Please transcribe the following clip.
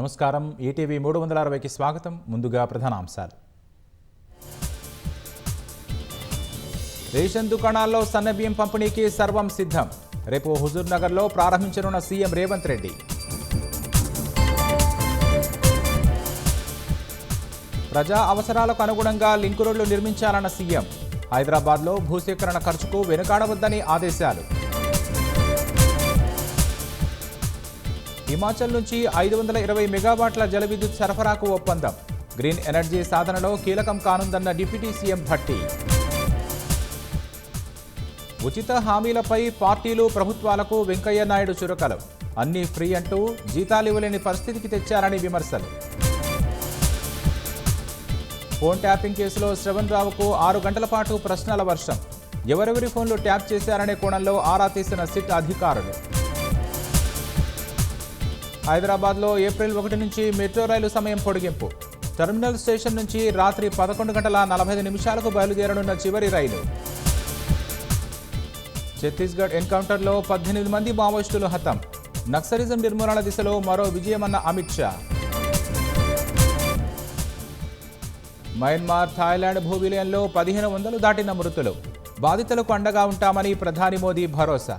నమస్కారం. ఈటీవీ 360కి స్వాగతం. ముందుగా ప్రధానాంశాలు. రేషన్ దుకాణాల్లో సన్నబియ్యం పంపిణీకి సర్వం సిద్ధం. రేపు హుజూర్నగర్లో ప్రారంభించనున్న సీఎం రేవంత్ రెడ్డి. ప్రజా అవసరాలకు అనుగుణంగా లింకు రోడ్లు నిర్మించాలన్న సీఎం. హైదరాబాద్లో భూసేకరణ ఖర్చుకు వెనుకాడవద్దని ఆదేశాలు. హిమాచల్ నుంచి 520 మెగావాట్ల జల విద్యుత్ సరఫరాకు ఒప్పందం. గ్రీన్ ఎనర్జీ సాధనలో కీలకం కానుందన్న డిప్యూటీ సీఎం భట్టి. ఉచిత హామీలపై పార్టీలు ప్రభుత్వాలకు వెంకయ్య నాయుడు చురకలు. అన్నీ ఫ్రీ అంటూ జీతాలివ్వలేని పరిస్థితికి తెచ్చారని విమర్శలు. ఫోన్ ట్యాపింగ్ కేసులో శ్రవణ్ రావుకు 6 గంటల పాటు ప్రశ్నల వర్షం. ఎవరెవరి ఫోన్లు ట్యాప్ చేశారనే కోణంలో ఆరా తీసిన సిట్ అధికారులు. హైదరాబాద్లో ఏప్రిల్ 1 నుంచి మెట్రో రైలు సమయం పొడిగింపు. టెర్మినల్ స్టేషన్ నుంచి రాత్రి 11:45 బయలుదేరనున్న చివరి రైలు. ఛత్తీస్గఢ్ ఎన్కౌంటర్లో 18 మంది మావోయిస్టులు హతం. నక్సలిజం నిర్మూలన దిశలో మరో విజయమన్న అమిత్ షా. మయన్మార్, థాయిలాండ్ భూ విలయంలో 1500 దాటిన మృతులు. బాధితులకు అండగా ఉంటామని ప్రధాని మోదీ భరోసా.